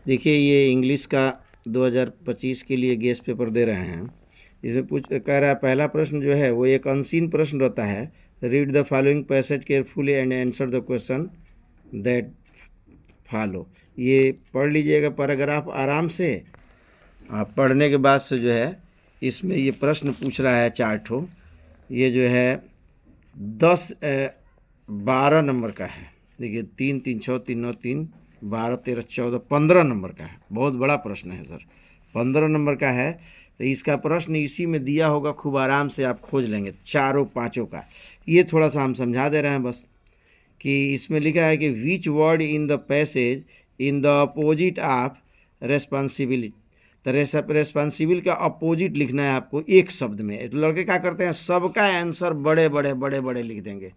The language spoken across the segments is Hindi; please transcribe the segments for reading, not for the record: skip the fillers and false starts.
देखिए ये इंग्लिश का 2025 के लिए गेस्ट पेपर दे रहे हैं। इसमें कह रहा है पहला प्रश्न जो है वो एक अनसीन प्रश्न रहता है। Read the following passage carefully and answer the question that follow. ये पढ़ लीजिएगा पैराग्राफ आराम से। आप पढ़ने के बाद से जो है इसमें ये प्रश्न पूछ रहा है 4 ठो। ये जो है 12 नंबर का है। देखिए 3 3 6 3 9 3 12 13 14 15 नंबर का है। बहुत बड़ा प्रश्न है सर, 15 नंबर का है। तो इसका प्रश्न इसी में दिया होगा, खूब आराम से आप खोज लेंगे चारों पांचों का। ये थोड़ा सा हम समझा दे रहे हैं बस कि इसमें लिखा है कि विच word in the passage in the opposite of responsibility. तो रेस्पॉन्सिबल का अपोजिट लिखना है आपको एक शब्द में। तो लड़के क्या करते हैं, सबका आंसर बड़े बड़े बड़े बड़े लिख देंगे,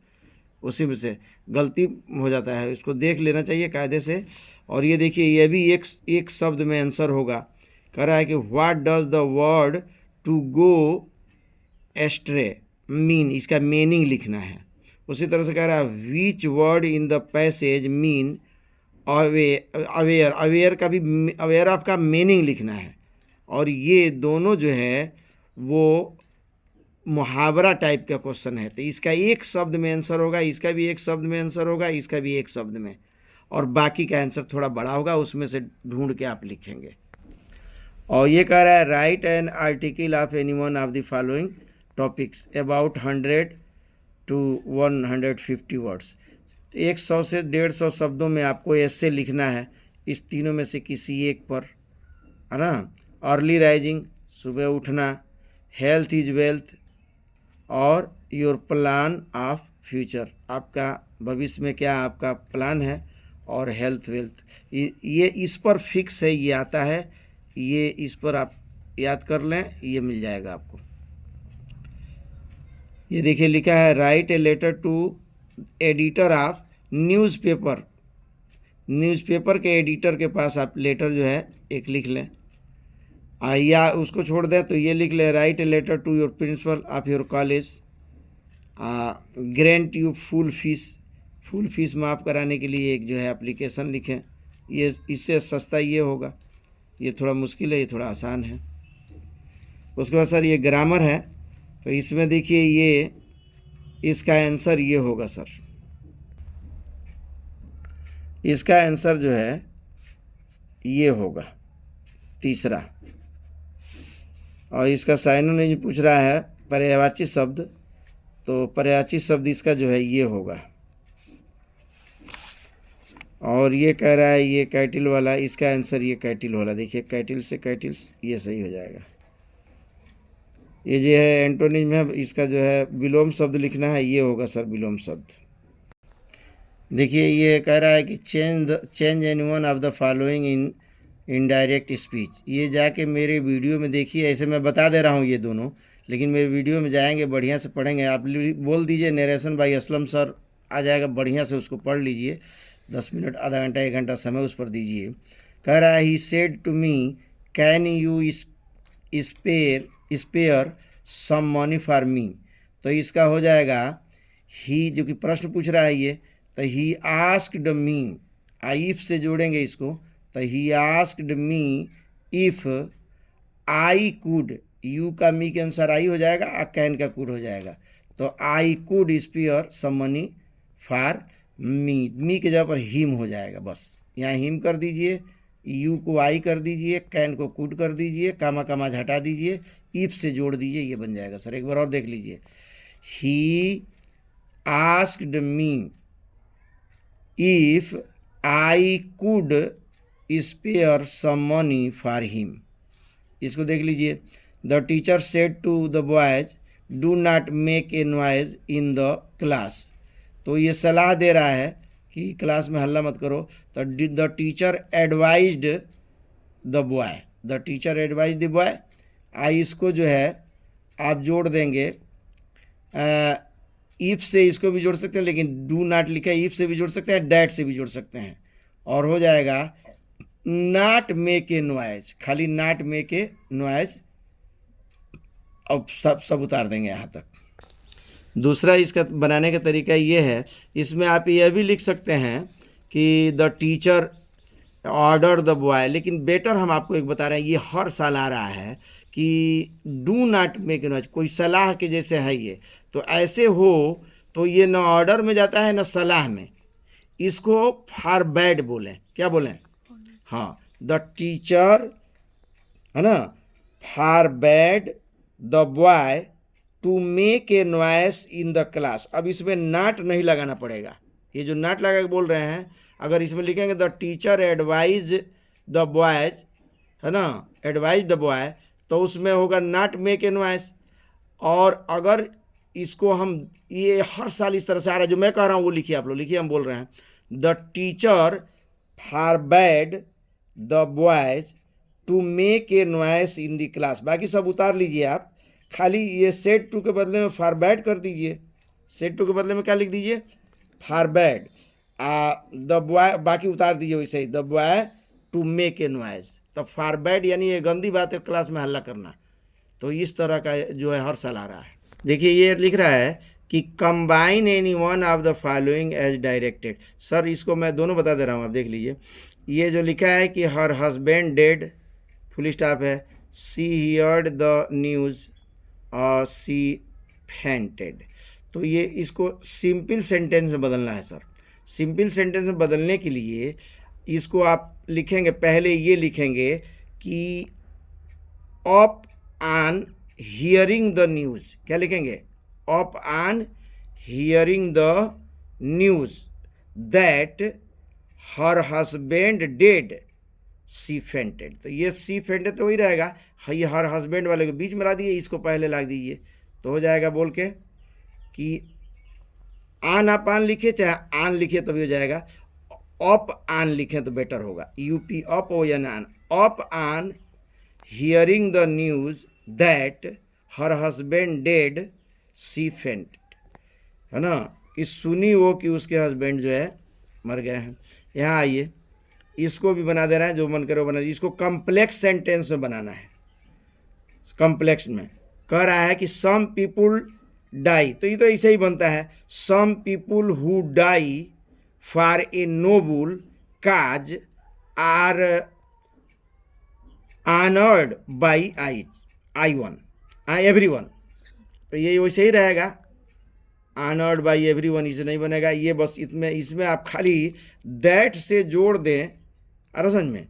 उसी में से गलती हो जाता है। उसको देख लेना चाहिए कायदे से। और ये देखिए ये भी एक शब्द में आंसर होगा। कह रहा है कि what does the word to go astray mean, इसका मीनिंग लिखना है। उसी तरह से कह रहा है which word in the passage mean aware, aware का भी अवेयर ऑफ का मीनिंग लिखना है। और ये दोनों जो है वो मुहावरा टाइप का क्वेश्चन है। तो इसका एक शब्द में आंसर होगा, इसका भी एक शब्द में आंसर होगा, इसका भी एक शब्द में, और बाकी का आंसर थोड़ा बड़ा होगा, उसमें से ढूंढ के आप लिखेंगे। और ये कह रहा है right an article of any one of the following topics about 100 to 150 words. 100 से 150 शब्दों में आपको ऐसे लिखना है इस तीनों में से किसी एक पर, है ना। अर्ली राइजिंग, सुबह उठना, हेल्थ इज वेल्थ, और योर प्लान ऑफ फ्यूचर, आपका भविष्य में क्या आपका प्लान है, और हेल्थ वेल्थ। ये इस पर फिक्स है, ये आता है, ये इस पर आप याद कर लें, ये मिल जाएगा आपको। ये देखिए लिखा है write a letter to editor of newspaper. Newspaper के एडिटर के पास आप लेटर जो है एक लिख लें, या उसको छोड़ दें तो ये लिख लें write a letter to your principal of your college grant you full fees माफ़ कराने के लिए एक जो है एप्लीकेशन लिखें। ये इससे सस्ता ये होगा। ये थोड़ा मुश्किल है, ये थोड़ा आसान है। उसके बाद सर ये ग्रामर है, तो इसमें देखिए ये इसका आंसर ये होगा सर, इसका आंसर जो है ये होगा तीसरा। और इसका साइनोनिम पूछ रहा है पर्यायवाची शब्द, तो पर्यायवाची शब्द इसका जो है ये होगा। और ये कह रहा है ये कैटिल वाला, इसका आंसर ये कैटिल वाला। देखिए कैटिल से कैटिल्स, ये सही हो जाएगा। ये जो है एंटोनिम है, इसका जो है विलोम शब्द लिखना है, ये होगा सर विलोम शब्द। देखिए ये कह रहा है कि change any one of the following in indirect speech. ये जाके मेरे वीडियो में देखिए, ऐसे मैं बता दे रहा हूँ ये दोनों, लेकिन मेरे वीडियो में जाएंगे बढ़िया से पढ़ेंगे। आप बोल दीजिए नरेशन बाई असलम सर आ जाएगा, बढ़िया से उसको पढ़ लीजिए। 10 मिनट, आधा घंटा, 1 घंटा समय उस पर दीजिए। कह रहा है he said to me can you spare some money for me. तो इसका हो जाएगा ही, जो कि प्रश्न पूछ रहा है ये, तो ही आस्क्ड मी, इफ से जोड़ेंगे इसको, तो ही asked me if I could, you का मी के अनुसार आई हो जाएगा और कैन का कुड हो जाएगा। तो I could spare some money for me के जगह पर हिम हो जाएगा। बस यहाँ हिम कर दीजिए, यू को आई कर दीजिए, कैन को कुड कर दीजिए, कामा कामा हटा दीजिए, इफ से जोड़ दीजिए, ये बन जाएगा सर। एक बार और देख लीजिए, he asked me if I could spare some money for him. इसको देख लीजिए, the teacher said to the boys do not make a noise in the class. तो ये सलाह दे रहा है कि क्लास में हल्ला मत करो। तो the teacher advised the boy, the teacher advise the boy, I इसको जो है आप जोड़ देंगे, इफ से इसको भी जोड़ सकते हैं, लेकिन डू नॉट लिखा है, इफ से भी जोड़ सकते हैं, डैट से भी जोड़ सकते हैं, और हो जाएगा नॉट मेक ए नॉइज, खाली नॉट मेक ए नॉइज। अब सब उतार देंगे यहाँ तक। दूसरा इसका बनाने का तरीका ये है, इसमें आप यह भी लिख सकते हैं कि the teacher order the boy, लेकिन बेटर हम आपको एक बता रहे हैं, ये हर साल आ रहा है कि डू नॉट मेक नॉइज, कोई सलाह के जैसे है ये। तो ऐसे हो तो ये न ऑर्डर में जाता है न सलाह में, इसको फॉर बैड बोलें, क्या बोलें? हाँ, द टीचर, है ना, forbade the boy to make a noise in the class. अब इसमें नाट नहीं लगाना पड़ेगा, ये जो नाट लगा के बोल रहे हैं, अगर इसमें लिखेंगे the teacher advise the boys, है ना, एडवाइज द बॉय, तो उसमें होगा नॉट मेक ए नॉइस। और अगर इसको हम, ये हर साल इस तरह से आ रहा है, जो मैं कह रहा हूँ वो लिखिए, आप लोग लिखिए, हम बोल रहे हैं, the teacher forbade the boys to make a noise in the class. बाकी सब उतार लीजिए आप, खाली ये सेट टू के बदले में फॉर बैड कर दीजिए, सेट टू के बदले में क्या लिख दीजिए? फॉर बैड द बॉय, बाकी उतार दीजिए वैसे ही, the boy to make a noise. तो फॉर बैड यानी ये गंदी बात है क्लास में हल्ला करना। तो इस तरह का जो है हर साल आ रहा है। देखिए ये लिख रहा है कि combine any one of the following as directed. Sir इसको मैं दोनों बता दे रहा हूँ, आप देख लीजिए। ये जो लिखा है कि हर हस्बैंड डेड, फुल स्टॉप है, सी हियर्ड द न्यूज़ और सी फेंटेड। तो ये इसको सिंपल सेंटेंस में बदलना है सर। सिंपल सेंटेंस में बदलने के लिए इसको आप लिखेंगे, पहले ये लिखेंगे कि of on hearing the news, क्या लिखेंगे? Of on hearing the news that her husband dead she fainted. तो ये सी फेंटेड तो वही रहेगा, ये हर हस्बैंड वाले के बीच में ला दिए, इसको पहले ला दीजिए, तो हो जाएगा बोल के कि आन आप आन लिखे चाहे आन लिखे तभी हो जाएगा। ऑफ आन लिखें तो बेटर होगा, यूपी ऑफ हो या on, of on hearing the news that her husband dead she fainted, है ना, कि सुनी वो कि उसके हस्बैंड जो है मर गए हैं। यहाँ आइए, इसको भी बना दे रहा है, जो मन करे वो बना दीजिए। इसको कम्प्लेक्स सेंटेंस में बनाना है। कम्प्लेक्स में कह रहा है कि सम पीपुल डाई, तो ये तो ऐसे ही बनता है, some people who die for a noble cause are honoured by I one every one. तो ये वैसे ही रहेगा, ऑनर्ड बाई एवरी वन, इसे नहीं बनेगा। ये बस इसमें आप खाली दैट से जोड़ दें, अरे समझ में,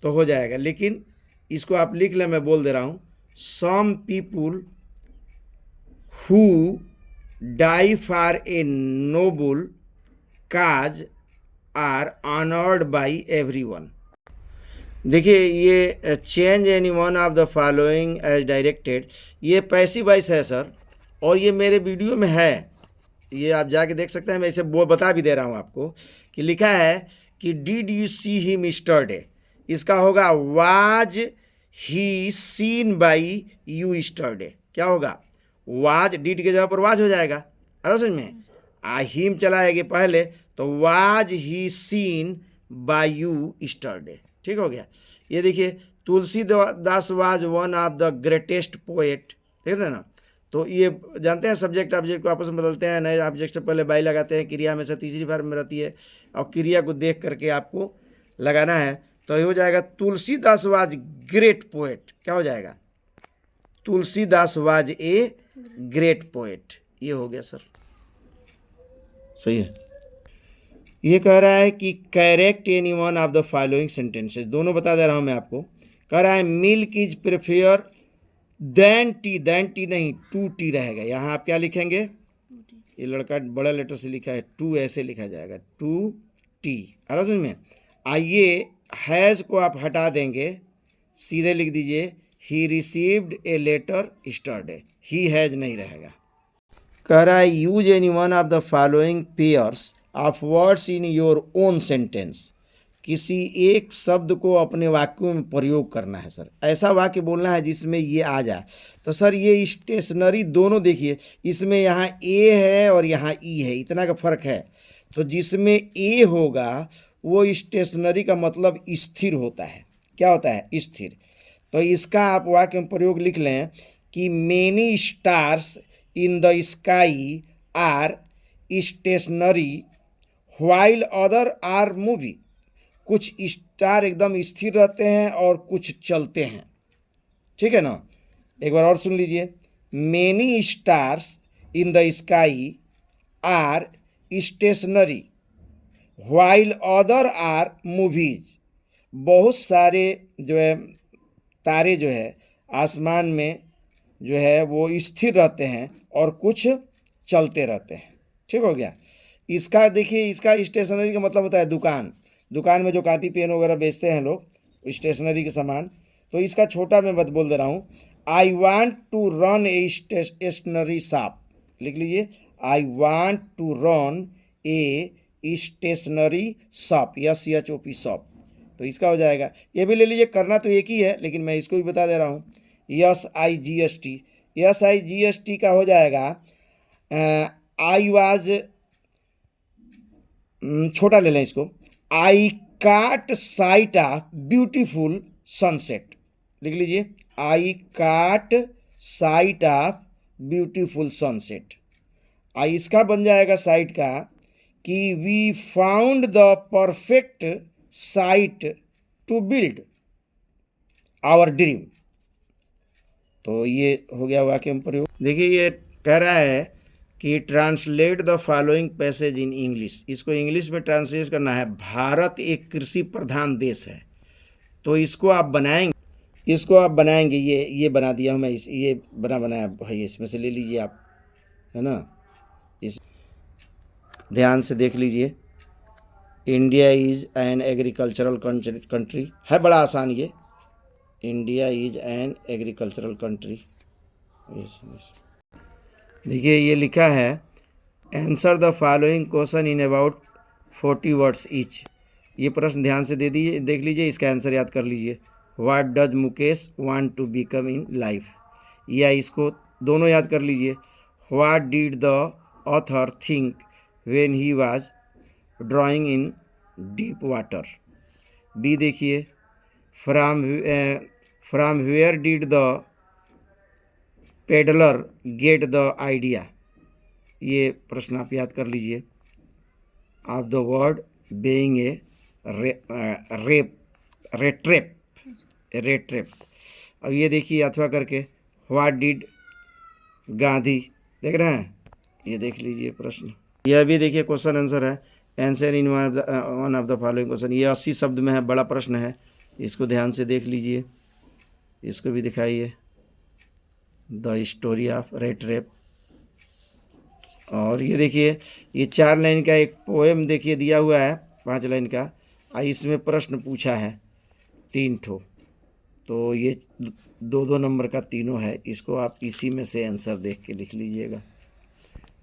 तो हो जाएगा। लेकिन इसको आप लिख लें, मैं बोल दे रहा हूँ, some people who die for a noble cause are honoured by every one. देखिए ये change any one of the following as directed, ये पैसिव वॉइस है सर, और ये मेरे वीडियो में है, ये आप जाके देख सकते हैं। मैं इसे बता भी दे रहा हूँ आपको कि लिखा है कि did you see him yesterday, इसका होगा was he scene by you yesterday. क्या होगा? वाज, डिड के जगह पर वाज हो जाएगा, अरे समझ में, हिम चलाएगी पहले, तो was he scene by you yesterday, ठीक हो गया। ये देखिए, Tulsidas was one of the greatest poet, ठीक है ना। तो ये जानते हैं सब्जेक्ट ऑब्जेक्ट को आपस में बदलते हैं, नए ऑब्जेक्ट से पहले बाई लगाते हैं, क्रिया हमेशा तीसरी फॉर्म में रहती है, और क्रिया को देख करके आपको लगाना है। तो ये हो जाएगा तुलसीदास वाज ग्रेट पोएट, क्या हो जाएगा? Tulsidas was a great poet, ये हो गया सर, सही है। ये कह रहा है कि correct any one of the following sentences, दोनों बता दे रहा हूँ मैं आपको। कह रहा है milk is prefer than tea नहीं, टू टी रहेगा। यहाँ आप क्या लिखेंगे? ये लड़का बड़ा लेटर से लिखा है, टू ऐसे लिखा जाएगा, टू टी, अरे समझ में। आइए, हैज़ को आप हटा देंगे, सीधे लिख दीजिए he received a letter yesterday, he has नहीं रहेगा। कह रहा है use any one of the following pairs of words in your own sentence, किसी एक शब्द को अपने वाक्यों में प्रयोग करना है सर। ऐसा वाक्य बोलना है जिसमें ये आ जाए। तो सर ये स्टेशनरी दोनों देखिए, इसमें यहाँ ए है और यहाँ ई है, इतना का फर्क है। तो जिसमें ए होगा वो स्टेशनरी का मतलब स्थिर होता है, क्या होता है? स्थिर। तो इसका आप वाक्य में प्रयोग लिख लें कि many stars in the sky are stationary while other are movie, कुछ स्टार एकदम स्थिर रहते हैं और कुछ चलते हैं, ठीक है ना। एक बार और सुन लीजिए, many stars in the sky are stationary while other are movies. बहुत सारे जो है तारे जो है आसमान में जो है वो स्थिर रहते हैं और कुछ चलते रहते हैं, ठीक हो गया। इसका देखिए, इसका स्टेशनरी का मतलब होता है दुकान, दुकान में जो कॉपी पेन वगैरह बेचते हैं लोग, स्टेशनरी के सामान। तो इसका छोटा मैं बोल दे रहा हूँ, I want to run a stationery shop. लिख लीजिए, I want to run a stationery shop, SHOP shop. तो इसका हो जाएगा, ये भी ले लीजिए, करना तो एक ही है लेकिन मैं इसको भी बता दे रहा हूँ, SIGST। SIGST का हो जाएगा आई वाज, छोटा ले लें इसको, आई caught sight of beautiful sunset. लिख लीजिए, I caught sight of beautiful sunset. I इसका बन जाएगा साइट का कि we found the perfect site to build our dream. तो ये हो गया वाक्य में प्रयोग। देखिए, ये कह रहा है कि translate the following passage in English. इसको इंग्लिश में ट्रांसलेट करना है। भारत एक कृषि प्रधान देश है, तो इसको आप बनाएंगे, ये बना दिया हूँ मैं, ये बनाया भाई, इसमें से ले लीजिए आप, है ना। इस ध्यान से देख लीजिए, India is an agricultural country है, बड़ा आसान ये, India is an agricultural country. देखिए, ये लिखा है, answer the following question in about 40 words each. ये प्रश्न ध्यान से देख लीजिए, इसका आंसर याद कर लीजिए। What does Mukesh want to become in life, या इसको दोनों याद कर लीजिए। What did the author think when he was drowning in deep water. B देखिए, from where did the peddler get the idea. ये प्रश्न आप याद कर लीजिए। Of the word being a rattrap. अब ये देखिए अथवा करके, व्हाट डिड गांधी, देख रहे हैं, ये देख लीजिए प्रश्न। यह भी देखिए क्वेश्चन आंसर है, answer in one of the following question. ये 80 शब्द में है, बड़ा प्रश्न है, इसको ध्यान से देख लीजिए, इसको भी दिखाइए, द स्टोरी ऑफ रेट्रेप। और ये देखिए, ये 4 लाइन का एक पोएम देखिए दिया हुआ है, 5 लाइन का, इसमें प्रश्न पूछा है 3 ठो, तो ये 2-2 नंबर का तीनों है। इसको आप इसी में से आंसर देख के लिख लीजिएगा।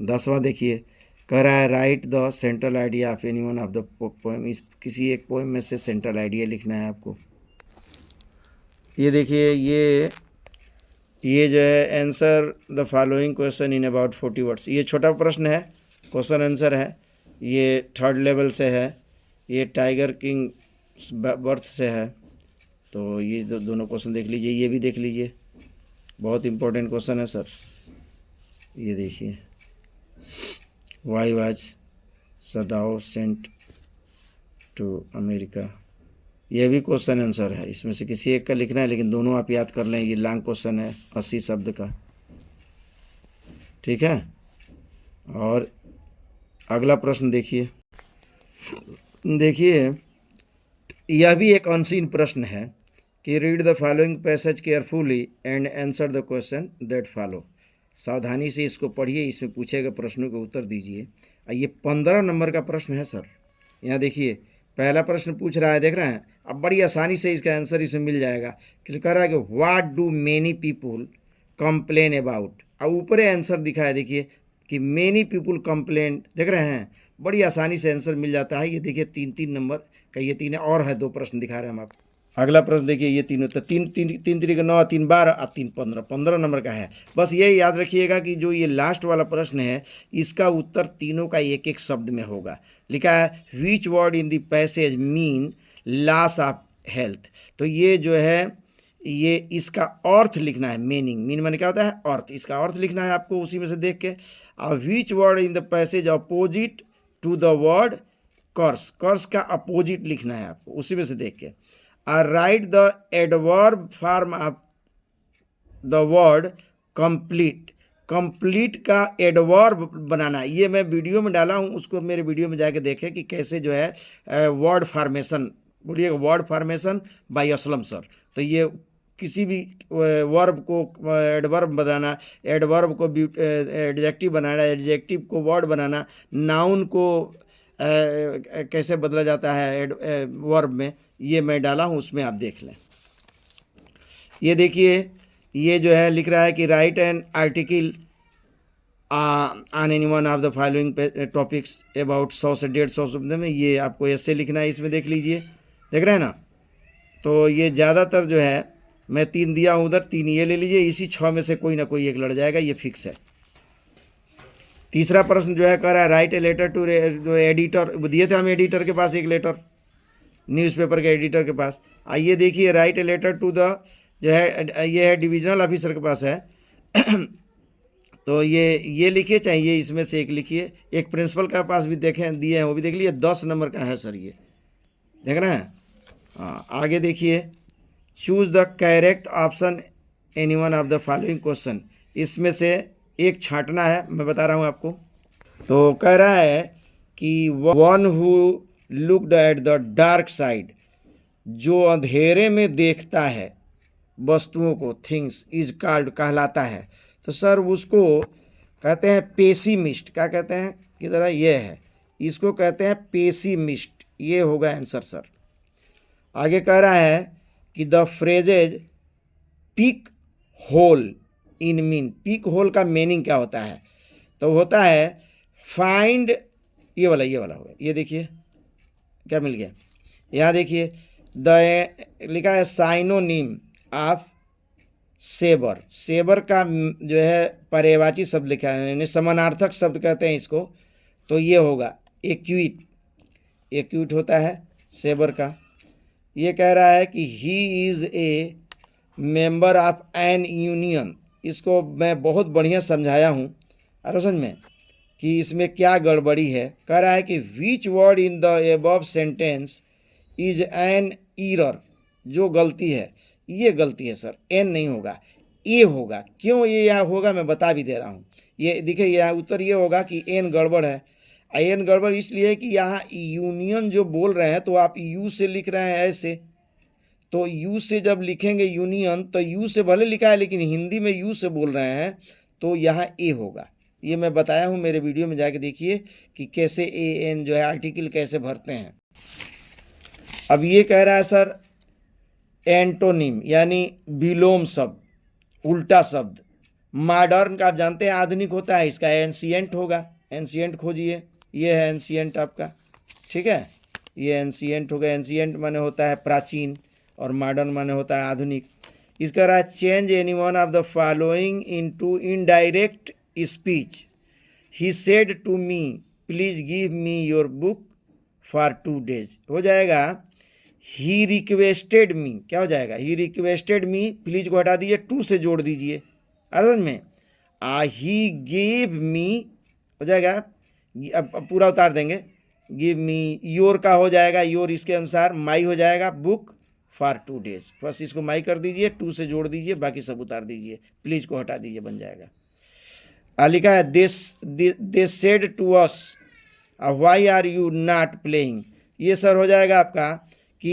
10वां देखिए, कह रहा है write the central idea of any one of the poem. इस किसी एक पोएम में से सेंट्रल आइडिया लिखना है आपको। ये देखिए, ये जो है answer the following question in about 40 words. ये छोटा प्रश्न है, क्वेश्चन आंसर है, ये 3rd लेवल से है, ये टाइगर किंग बर्थ से है। तो ये दोनों क्वेश्चन देख लीजिए, ये भी देख लीजिए, बहुत इंपॉर्टेंट क्वेश्चन है सर। ये देखिए, why was Sadao sent to America. ये भी क्वेश्चन आंसर है, इसमें से किसी एक का लिखना है, लेकिन दोनों आप याद कर लें। ये लॉन्ग क्वेश्चन है 80 शब्द का, ठीक है। और अगला प्रश्न देखिए, यह भी एक अनसीन प्रश्न है कि read the following passage carefully and answer the question that follow. सावधानी से इसको पढ़िए, इसमें पूछे गए प्रश्नों के उत्तर दीजिए। ये 15 नंबर का प्रश्न है सर। यहाँ देखिए, पहला प्रश्न पूछ रहा है, देख रहे हैं, अब बड़ी आसानी से इसका आंसर इसमें मिल जाएगा। क्लिक कर रहा है कि what do many people complain about. अब ऊपर आंसर दिखाया देखिए कि मेनी पीपुल कंप्लेन, देख रहे हैं, बड़ी आसानी से आंसर मिल जाता है। ये देखिए 3-3 नंबर का, ये 3 है, और है 2 प्रश्न दिखा रहे हैं हम आपको। अगला प्रश्न देखिए, ये तीनों, तो 3 3 9 3 12 और 3 15 नंबर का है। बस ये याद रखिएगा कि जो ये लास्ट वाला प्रश्न है, इसका उत्तर तीनों का एक एक शब्द में होगा। लिखा है which word in the passage mean loss of health. तो ये जो है, ये इसका अर्थ लिखना है, मीन माने क्या होता है, अर्थ। इसका अर्थ लिखना है आपको उसी में से देख के। और which word in the passage opposite to the word curse, curse का अपोजिट लिखना है आपको उसी में से देख के। Right the adverb form of the word complete, complete का एडवर्ब बनाना, ये मैं वीडियो में डाला हूँ, उसको मेरे वीडियो में जाके देखें कि कैसे जो है वर्ड फार्मेशन, बोलिए word formation by Aslam sir. तो ये किसी भी वर्ब को एडवर्ब बनाना, एडवर्ब को एडजेक्टिव बनाना, एडजेक्टिव को वर्ड बनाना, नाउन को कैसे बदला जाता है वर्ब में, ये मैं डाला हूँ, उसमें आप देख लें। ये देखिए, ये जो है लिख रहा है कि right an article on any one of the following topics about 100 से 150 शब्द में, ये आपको ऐसे लिखना है, इसमें देख लीजिए, देख रहे हैं ना। तो ये ज़्यादातर जो है मैं 3 दिया हूँ उधर, 3 ये ले लीजिए, इसी 6 में से कोई ना कोई एक लड़ जाएगा, ये फिक्स है। तीसरा प्रश्न जो है कह रहा है राइट ए लेटर टू जो एडिटर, दिए थे हम एडिटर के पास एक लेटर, न्यूज़पेपर के एडिटर के पास। आइए देखिए, write a letter to the जो है ये है डिविजनल ऑफिसर के पास है तो ये लिखिए, चाहिए इसमें से एक लिखिए। एक प्रिंसिपल के पास भी देखें दिए हैं, वो भी देख लीजिए, 10 नंबर का है सर, ये देख रहे हैं। हाँ, आगे देखिए, choose the correct option any one of the following question, इसमें से एक छांटना है, मैं बता रहा हूँ आपको। तो कह रहा है कि one who looked at the dark side, जो अंधेरे में देखता है वस्तुओं को, थिंग्स, इज कॉल्ड, कहलाता है। तो सर उसको कहते हैं पेसिमिस्ट, क्या कहते हैं, की तरह ये है, इसको कहते हैं पेसिमिस्ट, ये होगा आंसर सर। आगे कह रहा है कि the phrases pick hole in mean, pick hole का मीनिंग क्या होता है, तो होता है फाइंड, ये वाला होगा, ये देखिए क्या मिल गया, यहाँ देखिए द लिखा है साइनोनिम ऑफ सेबर, सेबर का जो है पर्यायवाची शब्द लिखा है, यानी समानार्थक शब्द कहते हैं इसको, तो ये होगा एक्यूट, एक्यूट होता है सेबर का। ये कह रहा है कि he is a member of an union, इसको मैं बहुत बढ़िया समझाया हूँ, अरे समझ में कि इसमें क्या गड़बड़ी है। कह रहा है कि विच word in the above sentence is an error, जो गलती है, ये गलती है सर, एन नहीं होगा, ए होगा। क्यों ये यहाँ होगा मैं बता भी दे रहा हूँ। ये देखिए, यहाँ उत्तर ये होगा कि एन गड़बड़ है। एन गड़बड़ इसलिए कि यहाँ यूनियन जो बोल रहे हैं, तो आप यू से लिख रहे हैं ऐसे, तो यू से जब लिखेंगे यूनियन, तो यू से भले लिखा है लेकिन हिंदी में यू से बोल रहे हैं, तो यहाँ ए होगा। ये मैं बताया हूँ, मेरे वीडियो में जाके देखिए कि कैसे ए एन जो है आर्टिकल कैसे भरते हैं। अब ये कह रहा है सर एंटोनिम, यानी विलोम शब्द, उल्टा शब्द। मॉडर्न का आप जानते हैं आधुनिक होता है, इसका एंशिएंट होगा, एंशिएंट खोजिए, ये है एंशिएंट आपका, ठीक है, ये एंशिएंट होगा। एंशिएंट माने होता है प्राचीन, और मॉडर्न माने होता है आधुनिक। इसका रहा change any one of the following into indirect speech, he said to me please give me your book for 2 days, हो जाएगा ही रिक्वेस्टेड मी, क्या हो जाएगा, ही रिक्वेस्टेड मी, प्लीज को हटा दीजिए, टू से जोड़ दीजिए, समझ में, ही गेव मी हो जाएगा, अब पूरा उतार देंगे, गिव मी, योर का हो जाएगा, योर इसके अनुसार, माई हो जाएगा, बुक फॉर 2 days, बस इसको माई कर दीजिए, टू से जोड़ दीजिए, बाकी सब उतार दीजिए, प्लीज को हटा दीजिए, बन जाएगा। लिखा है they said to us why are you not playing, ये सर हो जाएगा आपका कि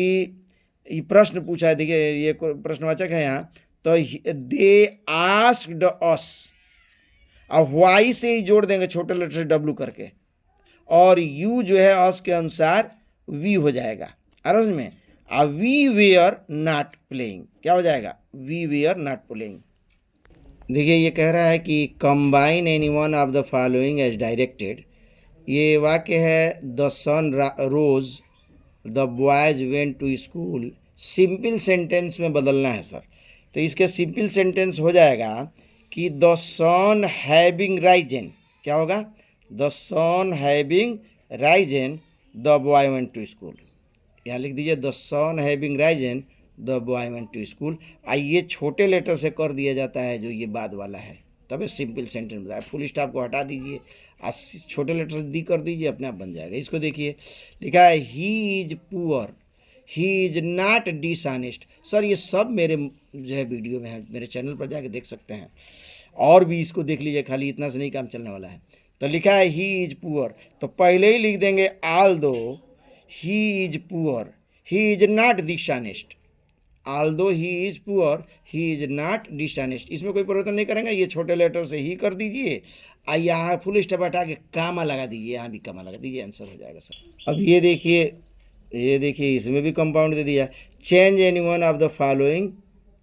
ये प्रश्न पूछा है, देखिए ये प्रश्नवाचक है यहाँ, तो दे आस्क्ड अस, अब वाई से ही जोड़ देंगे छोटे लेटर से डब्लू करके, और यू जो है अस के अनुसार वी हो जाएगा, समझ में, वी वेयर नॉट प्लेइंग, क्या हो जाएगा, वी वेयर नॉट प्लेइंग। देखिए ये कह रहा है कि combine any one of the following as directed, ये वाक्य है the sun rose the boys went to school, simple sentence में बदलना है सर। तो इसके सिंपल सेंटेंस हो जाएगा कि द सन हैविंग राइजन, क्या होगा, the sun having risen the boy went to school, यहाँ लिख दीजिए the sun having risen the boy went to school. ये छोटे लेटर से कर दिया जाता है जो ये बाद वाला है, तभी सिंपल सेंटेंस बताया। फुल स्टॉप को हटा दीजिए, छोटे लेटर से दी कर दीजिए, अपने आप बन जाएगा। इसको देखिए, लिखा है he is poor, he is not dishonest. Sir ये सब मेरे जो है वीडियो में है, मेरे चैनल पर जाके देख सकते हैं, और भी इसको देख लीजिए, खाली इतना से नहीं काम चलने वाला है। तो लिखा है ही इज पुअर, तो पहले ही लिख देंगे although he is poor he is not dishonest. Although he is poor he is not dishonest, इसमें कोई परिवर्तन नहीं करेंगे, ये छोटे लेटर से ही कर दीजिए, और यहाँ फुल स्टॉप हटा के कामा लगा दीजिए, यहाँ भी कामा लगा दीजिए, आंसर हो जाएगा सर। अब ये देखिए इसमें भी कंपाउंड दे दिया। Change any one of the following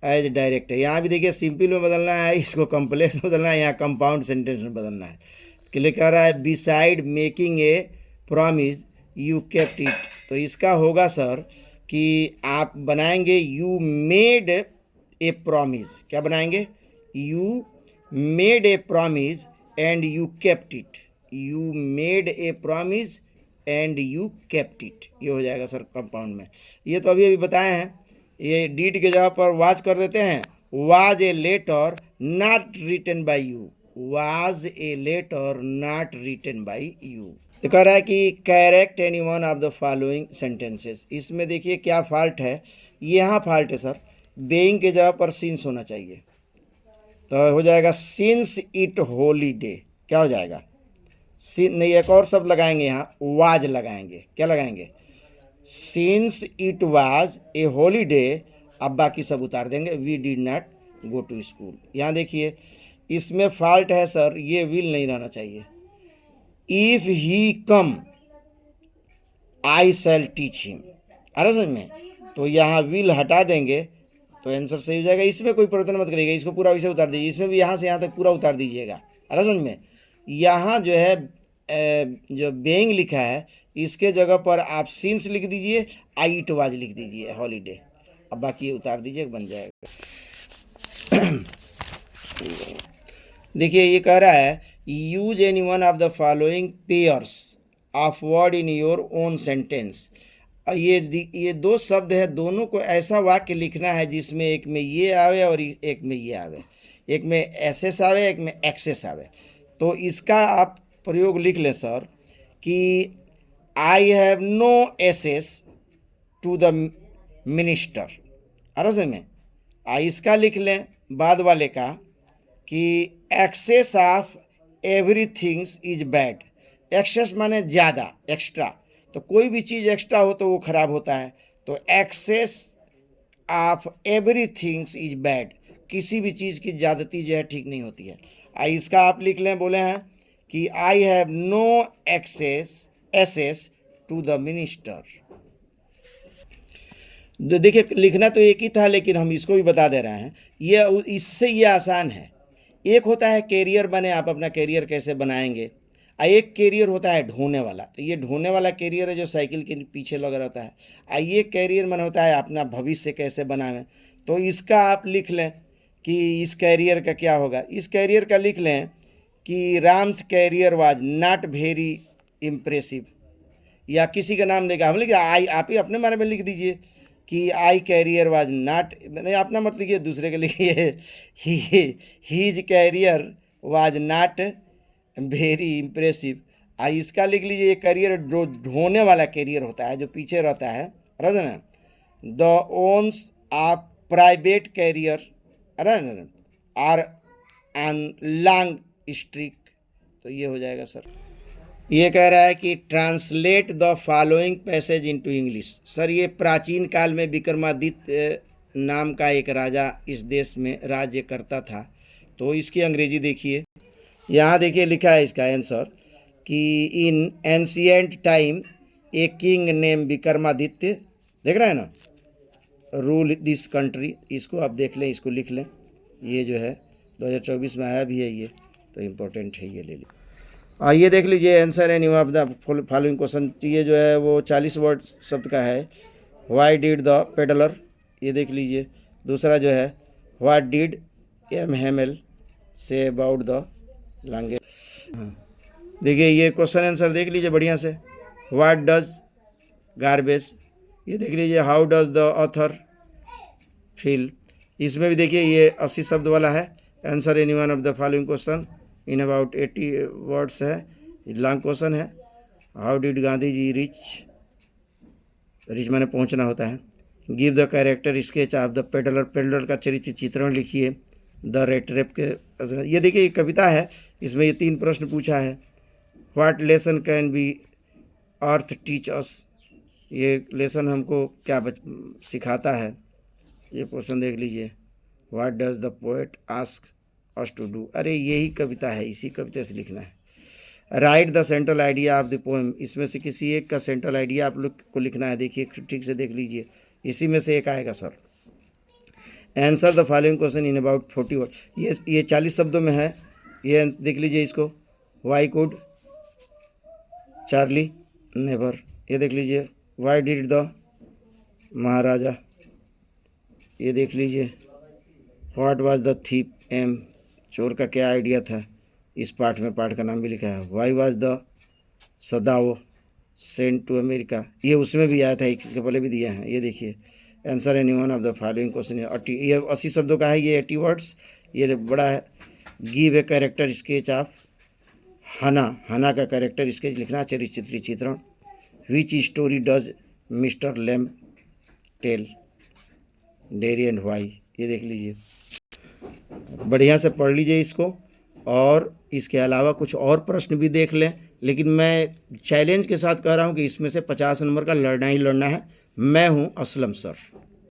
as direct है, यहाँ भी देखिए सिंपल में बदलना है, इसको कम्प्लेक्स में बदलना है, यहाँ कंपाउंड सेंटेंस में बदलना है। क्लियर कर रहा है beside making a promise you kept it, तो इसका होगा सर कि आप बनाएंगे यू मेड ए प्रॉमिस। क्या बनाएंगे? You made a promise and you kept it, you made a promise and you kept it, ये हो जाएगा सर कंपाउंड में। ये तो अभी बताए हैं, ये डीड के जगह पर वाज कर देते हैं, was a letter not written by you, was a letter not written by you. तो कह रहा है कि correct any one of the following sentences. इसमें देखिए क्या फॉल्ट है, यहाँ फॉल्ट है सर, बेइंग के जगह पर सिंस होना चाहिए, तो हो जाएगा सिंस इट हॉलीडे। क्या हो जाएगा? नहीं, एक और शब्द लगाएंगे, यहाँ वाज लगाएंगे। क्या लगाएंगे? Since it was a holiday. अब बाकी सब उतार देंगे, we did not go to school. यहाँ देखिए इसमें फॉल्ट है सर, ये विल नहीं रहना चाहिए। If he come I shall teach him, अरे समझ में, तो यहाँ विल हटा देंगे तो आंसर सही हो जाएगा। इसमें कोई परिवर्तन मत करिएगा, इसको पूरा विषय उतार दीजिए, इसमें भी यहाँ से यहाँ तक पूरा उतार दीजिएगा, अरे समझ में। यहाँ जो है जो बेइंग लिखा है, इसके जगह पर आप सिंस लिख दीजिए, आई इट वाज लिख दीजिए हॉलीडे, अब बाकी ये उतार दीजिए, बन जाएगा। देखिए ये कह रहा है use any one of the following pairs of word in your own sentence. ये दो शब्द है, दोनों को ऐसा वाक्य लिखना है जिसमें एक में ये आवे और एक में ये आवे, एक में एसेस आवे, एक में एक्सेस आवे। तो इसका आप प्रयोग लिख लें सर कि I have no access to the minister, अरे में इसका लिख लें बाद वाले का कि excess of everythings is bad. Excess माने ज़्यादा, एक्स्ट्रा, तो कोई भी चीज़ एक्स्ट्रा हो तो वो खराब होता है, तो excess of everythings is bad, किसी भी चीज़ की ज़्यादती जो है ठीक नहीं होती है। इसका आप लिख लें, बोले हैं कि I have no access to the minister. देखिए लिखना तो एक ही था, लेकिन हम इसको भी बता दे रहे हैं, ये इससे ये आसान है। एक होता है कैरियर बने, आप अपना कैरियर कैसे बनाएंगे, और एक कैरियर होता है ढोने वाला। तो ये ढोने वाला कैरियर है जो साइकिल के पीछे लगा रहता है, और ये कैरियर मन होता है अपना भविष्य कैसे बनावें। तो इसका आप लिख लें कि इस कैरियर का क्या होगा। इस कैरियर का लिख लें कि Ram's career was not very impressive, या किसी का नाम लेगा, हम लिखिए आई, आप ही अपने बारे में लिख दीजिए कि आई कैरियर वाज नॉट, नहीं अपना मत लिखिए, दूसरे के लिखिए, his career was not very impressive. इसका लिख लीजिए ये कैरियर ढोने वाला कैरियर होता है जो पीछे रहता है, अरे ना। The owners of private career अरे आर एन लॉन्ग स्ट्रिक, तो ये हो जाएगा सर। ये कह रहा है कि translate the following passage into English. Sir ये प्राचीन काल में विक्रमादित्य नाम का एक राजा इस देश में राज्य करता था, तो इसकी अंग्रेजी देखिए। यहाँ देखिए लिखा है इसका आंसर कि इन ancient time a king name Vikramaditya, देख रहे हैं ना, रूल दिस कंट्री। इसको आप देख लें, इसको लिख लें, ये जो है 2024 में आया भी है ये, तो इम्पोर्टेंट है, ये ले लीजिए। ये देख लीजिए answer any of the following question. ये जो है वो 40 वर्ड शब्द का है। व्हाई डिड द पेडलर, ये देख लीजिए। दूसरा जो है what did M Hemal say about the language. देखिए ये क्वेश्चन आंसर देख लीजिए बढ़िया से। व्हाट डज गार्बेज, ये देख लीजिए। How does the author feel, इसमें भी देखिए ये 80 शब्द वाला है। Answer any one of the following question in about 80 words है, लॉन्ग क्वेश्चन है। How did Gandhi ji reach माने पहुंचना होता है। Give the character sketch of the peddler, peddler का चरित्र चित्रण लिखिए। द रेट रेप के, ये देखिए कविता है, इसमें ये 3 प्रश्न पूछा है। What lesson can be earth teach us, ये लेसन हमको क्या सिखाता है, ये क्वेश्चन देख लीजिए। What does the poet ask us to do, अरे यही कविता है, इसी कविता से लिखना है। Write the central idea of the poem, इसमें से किसी एक का सेंट्रल आइडिया आप लोग को लिखना है। देखिए ठीक से देख लीजिए, इसी में से एक आएगा sir. Answer the following question in about 40 word, ये 40 शब्दों में है। ये देख लीजिए इसको। वाई कुड चार्ली नेवर, ये देख लीजिए। वाई डिड द महाराजा, ये देख लीजिए। What was the thief um, चोर का क्या आइडिया था, इस पाठ में पाठ का नाम भी लिखा है। Why was the Sadao sent to America, ये उसमें भी आया था, इसके पहले भी दिया है। ये देखिए answer any one of the following question, ये 80 शब्दों का है, ये 80 वर्ड्स, ये बड़ा है। Give a character sketch of Hanna, Hanna का कैरेक्टर स्केच लिखना, चरित्र चित्रण। Which story does Mr Lamb tell, Derry and why, ये देख लीजिए। बढ़िया से पढ़ लीजिए इसको, और इसके अलावा कुछ और प्रश्न भी देख लें, लेकिन मैं चैलेंज के साथ कह रहा हूँ कि इसमें से 50 नंबर का लड़ना ही लड़ना है। मैं हूँ असलम सर।